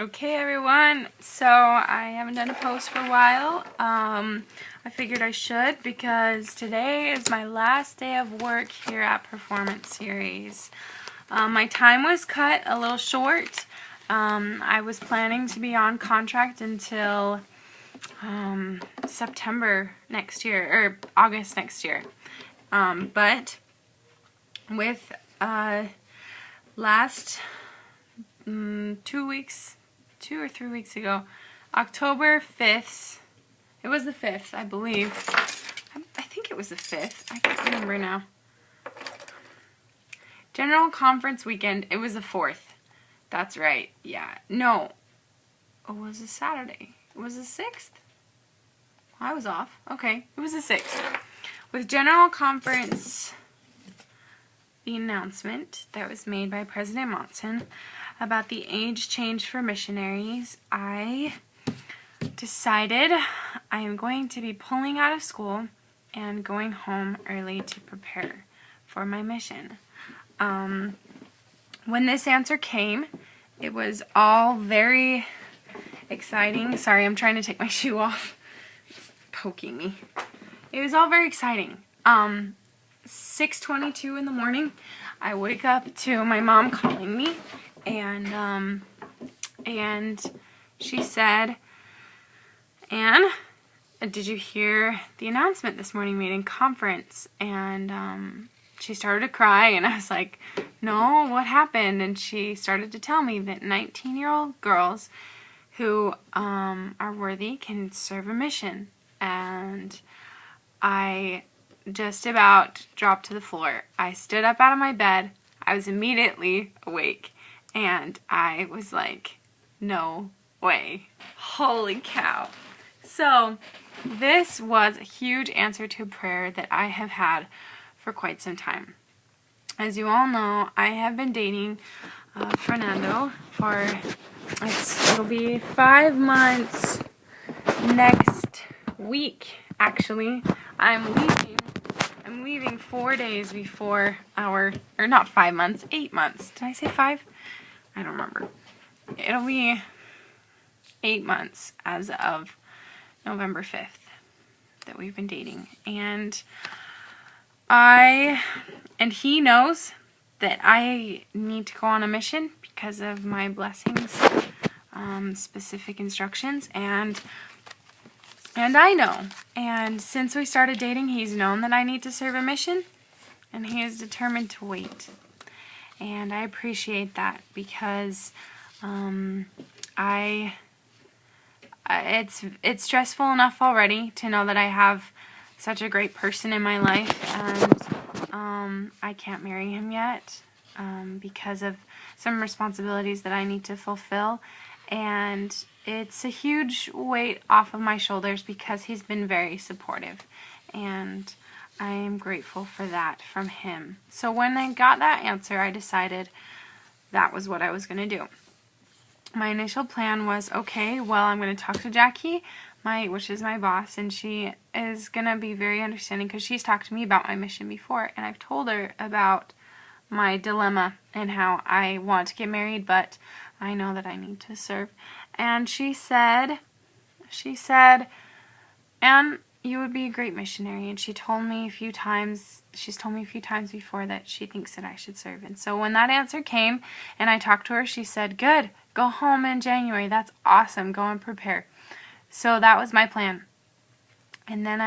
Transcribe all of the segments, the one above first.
Okay, everyone, so I haven't done a post for a while. I figured I should because today is my last day of work here at Performance Series. My time was cut a little short. I was planning to be on contract until September next year, or August next year. But with last 2 or 3 weeks ago, October 5th, it was the 5th, I believe. I think it was the 5th. I can't remember now. General Conference weekend, it was the 4th. That's right, yeah. No, it was a Saturday. It was the 6th? I was off. Okay, it was the 6th. With General Conference, the announcement that was made by President Monson about the age change for missionaries, I decided I am going to be pulling out of school and going home early to prepare for my mission. When this answer came, it was all very exciting. Sorry, I'm trying to take my shoe off. It's poking me. It was all very exciting. 6:22 in the morning, I wake up to my mom calling me, and she said, "Anne, did you hear the announcement this morning made in conference?" And she started to cry, and I was like, "No, what happened?" And she started to tell me that 19-year-old girls who are worthy can serve a mission. And I just about dropped to the floor. I stood up out of my bed. I was immediately awake, and I was like, no way. Holy cow. So this was a huge answer to a prayer that I have had for quite some time. As you all know, I have been dating Fernando for, it'll be 5 months next week, actually. I'm leaving 4 days before or not 5 months, 8 months. Did I say 5? I don't remember. It'll be 8 months as of November 5th that we've been dating. And he knows that I need to go on a mission because of my blessings, specific instructions, and I know. And since we started dating, he's known that I need to serve a mission, and he is determined to wait. And I appreciate that because it's stressful enough already to know that I have such a great person in my life, and I can't marry him yet because of some responsibilities that I need to fulfill. And it's a huge weight off of my shoulders because he's been very supportive, and I am grateful for that from him. So when I got that answer, I decided that was what I was going to do. My initial plan was, okay, well, I'm going to talk to Jackie, which is my boss, and she is going to be very understanding because she's talked to me about my mission before, and I've told her about my dilemma and how I want to get married, but I know that I need to serve. And she said, "Anne, you would be a great missionary." And she's told me a few times before that she thinks that I should serve. And so when that answer came and I talked to her, she said, "Good, go home in January. That's awesome. Go and prepare." So that was my plan. And then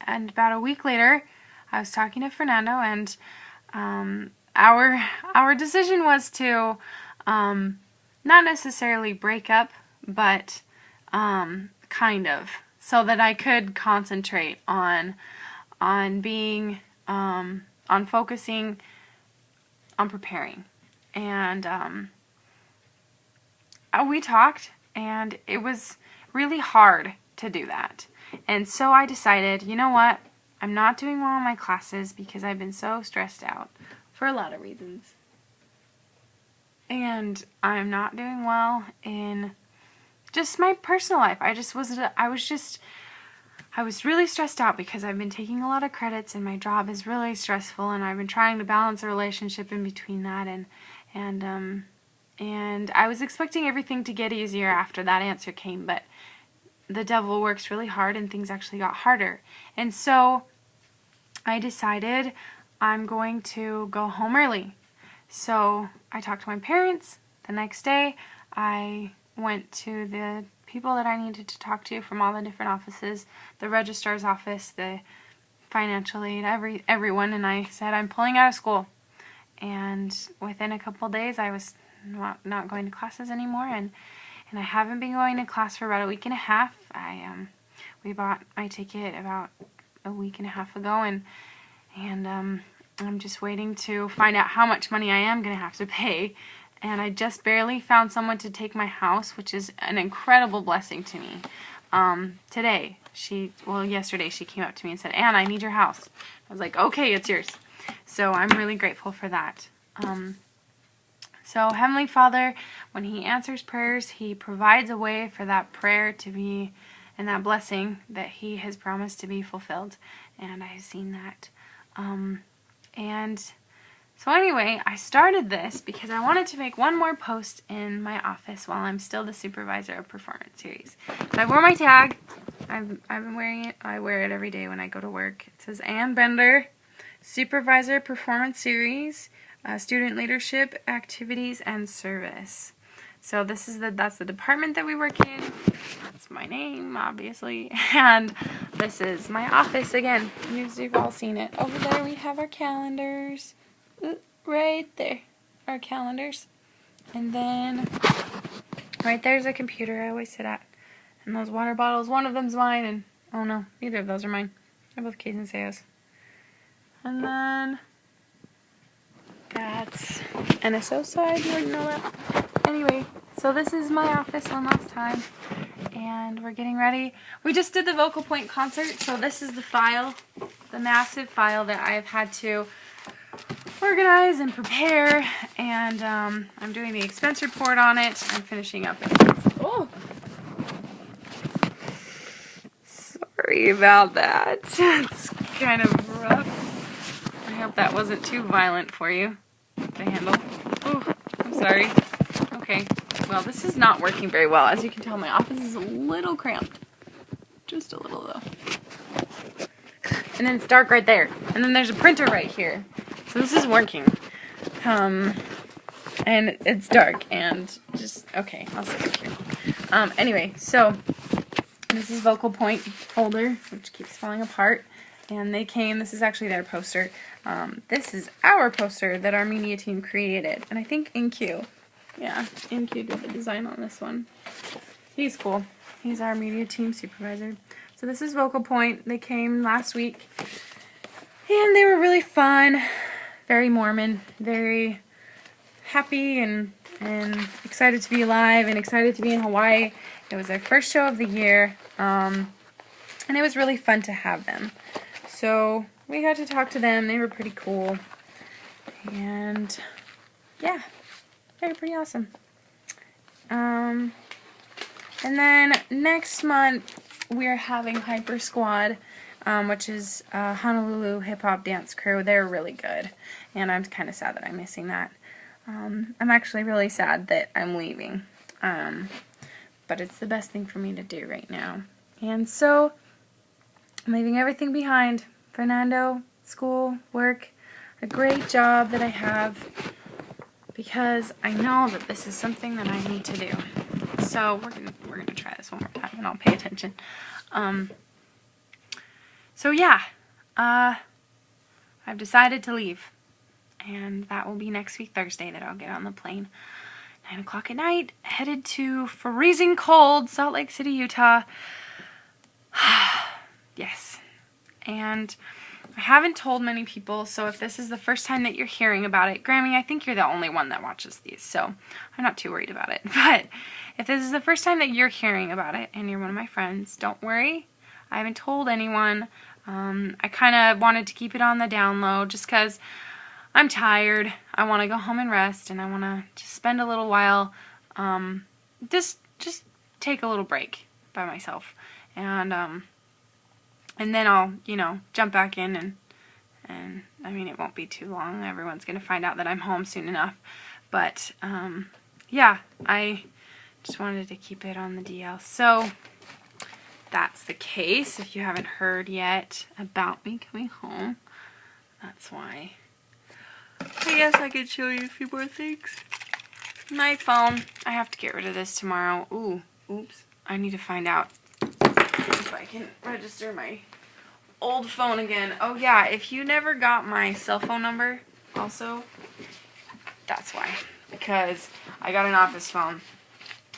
about a week later, I was talking to Fernando, and our decision was to not necessarily break up, but kind of, so that I could concentrate on being on focusing on preparing. And we talked, and it was really hard to do that. And so I decided, you know what? I'm not doing well in my classes because I've been so stressed out for a lot of reasons. And I'm not doing well in just my personal life. I was really stressed out because I've been taking a lot of credits, and my job is really stressful, and I've been trying to balance a relationship in between that, and And I was expecting everything to get easier after that answer came, but the devil works really hard and things actually got harder. And so I decided I'm going to go home early. So I talked to my parents. The next day I went to the people that I needed to talk to from all the different offices, the registrar's office, the financial aid, everyone, and I said I'm pulling out of school. And within a couple days I was not going to classes anymore, and I haven't been going to class for about a week and a half. We bought my ticket about a week and a half ago, and I'm just waiting to find out how much money I am going to have to pay. And I just barely found someone to take my house, which is an incredible blessing to me. Today, yesterday she came up to me and said, "Ann, I need your house." I was like, "Okay, it's yours." So I'm really grateful for that. So Heavenly Father, when He answers prayers, He provides a way for that prayer to be, and that blessing that He has promised to be fulfilled. And I've seen that. And so anyway, I started this because I wanted to make one more post in my office while I'm still the supervisor of Performance Series. So I wore my tag. I've been wearing it. I wear it every day when I go to work. It says Ann Bender, Supervisor, Performance Series, Student Leadership, Activities, and Service. So that's the department that we work in. That's my name, obviously. And this is my office again. You've all seen it. Over there we have our calendars. Right there. Our calendars. And then right there's a computer I always sit at. And those water bottles, one of them's mine, and oh no, neither of those are mine. They're both K's and Sayos. And then that's NSO side, you already know that. Anyway, so this is my office one last time, and we're getting ready. We just did the Vocal Point concert, so this is the file, the massive file that I've had to organize and prepare, and I'm doing the expense report on it. I'm finishing up it. Oh! Sorry about that. It's kind of rough. I hope that wasn't too violent for you to handle. Oh, I'm sorry. Okay, well, this is not working very well. As you can tell, my office is a little cramped. Just a little, though. And then it's dark right there. And then there's a printer right here. So this is working. And it's dark, and just, okay, I'll sit right here. Anyway, so this is Vocal Point folder, which keeps falling apart. And they came, this is actually their poster. This is our poster that our media team created. And I think InQ. Yeah, InQ did the design on this one. He's cool. He's our media team supervisor. So this is Vocal Point. They came last week. And they were really fun. Very Mormon. Very happy and excited to be alive and excited to be in Hawaii. It was their first show of the year. And it was really fun to have them. So we got to talk to them. They were pretty cool. And yeah, they were pretty awesome. And then next month we're having Hyper Squad, which is a Honolulu hip hop dance crew. They're really good. And I'm kind of sad that I'm missing that. I'm actually really sad that I'm leaving. But it's the best thing for me to do right now. And so I'm leaving everything behind. Fernando, school, work, a great job that I have, because I know that this is something that I need to do. So we're gonna try this one more time, and I'll pay attention. So yeah, I've decided to leave, and that will be next week Thursday that I'll get on the plane. 9 o'clock at night, headed to freezing cold Salt Lake City, Utah. Yes. And I haven't told many people, so if this is the first time that you're hearing about it, Grammy, I think you're the only one that watches these, so I'm not too worried about it. But if this is the first time that you're hearing about it and you're one of my friends, don't worry. I haven't told anyone. I kind of wanted to keep it on the down low just because I'm tired. I want to go home and rest, and I want to just spend a little while, just take a little break by myself. And then I'll, jump back in, and I mean, it won't be too long. Everyone's going to find out that I'm home soon enough. But yeah, I just wanted to keep it on the DL. So that's the case. If you haven't heard yet about me coming home, that's why. I guess I could show you a few more things. My phone. I have to get rid of this tomorrow. Ooh, oops. I need to find out if I can register my old phone again. Oh yeah, if you never got my cell phone number, also, that's why. Because I got an office phone.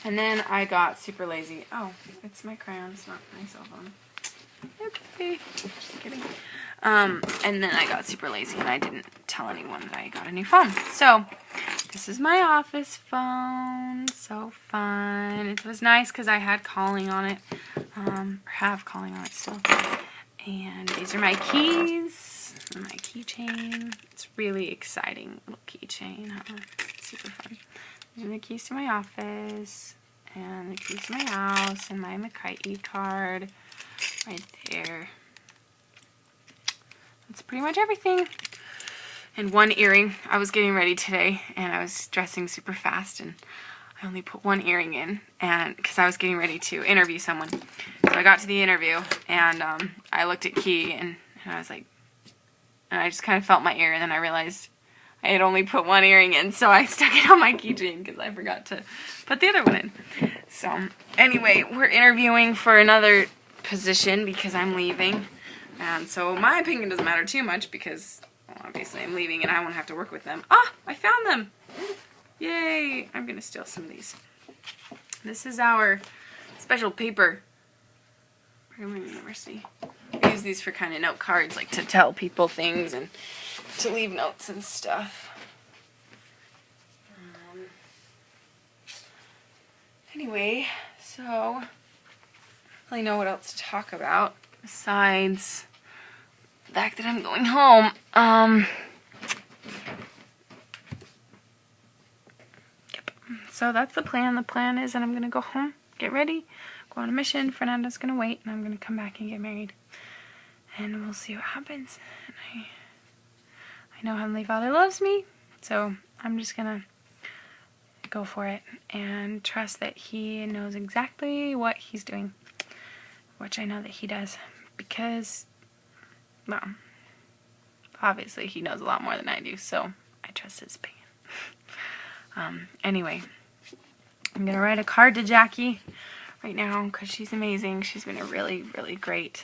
And then I got super lazy. Oh, it's my crayons, not my cell phone. Okay, just kidding. And then I got super lazy and I didn't tell anyone that I got a new phone. So, this is my office phone. So fun. It was nice because I had calling on it. Or have calling on it still. And these are my keys. My keychain. It's really exciting little keychain. Super fun. These are the keys to my office. And the keys to my house. And my McCarthy card. Right there. That's pretty much everything. And one earring. I was getting ready today and I was dressing super fast and I only put one earring in, and because I was getting ready to interview someone. So I got to the interview and I looked at Key and I was like, and I just kind of felt my ear and then I realized I had only put one earring in, so I stuck it on my keychain because I forgot to put the other one in. So anyway, we're interviewing for another position because I'm leaving. And so my opinion doesn't matter too much because, well, obviously I'm leaving and I won't have to work with them. Ah, I found them! Yay! I'm gonna steal some of these. This is our special paper. Brigham University. I use these for kind of note cards, like to tell people things and to leave notes and stuff. Anyway, so I don't really know what else to talk about besides the fact that I'm going home. So that's the plan. The plan is that I'm going to go home, get ready, go on a mission. Fernando's going to wait, and I'm going to come back and get married. And we'll see what happens. And I know Heavenly Father loves me, so I'm just going to go for it and trust that He knows exactly what He's doing, which I know that He does, because, well, obviously He knows a lot more than I do, so I trust His opinion. Anyway, I'm going to write a card to Jackie right now because she's amazing. She's been a really, really great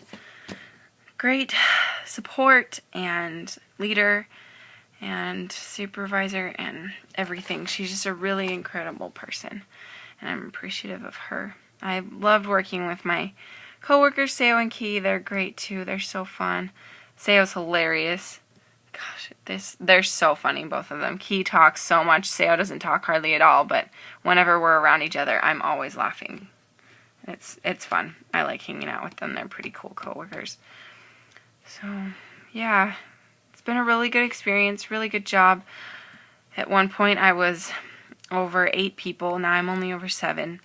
support and leader and supervisor and everything. She's just a really incredible person, and I'm appreciative of her. I loved working with my coworkers, Seo and Key. They're great too. They're so fun. Seo's hilarious. Gosh, they're so funny, both of them. Key talks so much. Seo doesn't talk hardly at all, but whenever we're around each other, I'm always laughing. It's fun. I like hanging out with them. They're pretty cool coworkers. So, yeah, it's been a really good experience, really good job. At one point, I was over 8 people. Now I'm only over 7.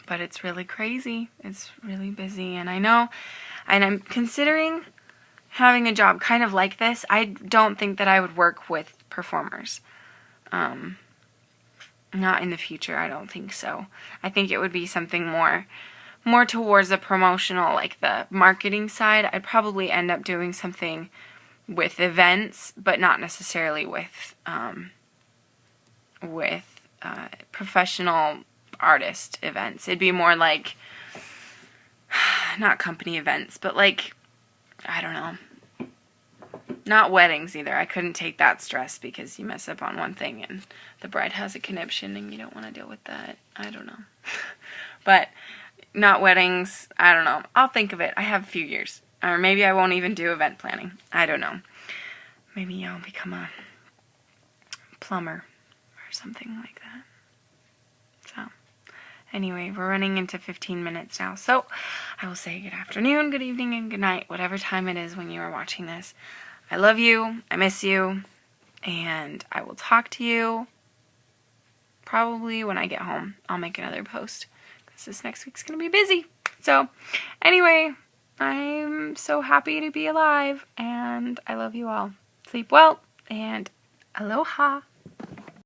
But it's really crazy. It's really busy, and I know, and I'm considering having a job kind of like this. I don't think that I would work with performers. Not in the future, I don't think so. I think it would be something more towards the promotional, like the marketing side. I'd probably end up doing something with events, but not necessarily with professional artist events. It'd be more like, not company events, but like, I don't know. Not weddings either. I couldn't take that stress because you mess up on one thing and the bride has a conniption and you don't want to deal with that. I don't know. But not weddings. I don't know. I'll think of it. I have a few years. Or maybe I won't even do event planning. I don't know. Maybe I'll become a plumber or something like that. So, anyway, we're running into 15 minutes now. So, I will say good afternoon, good evening, and good night, whatever time it is when you are watching this. I love you, I miss you, and I will talk to you probably when I get home. I'll make another post because this next week's going to be busy. So, anyway, I'm so happy to be alive, and I love you all. Sleep well, and aloha.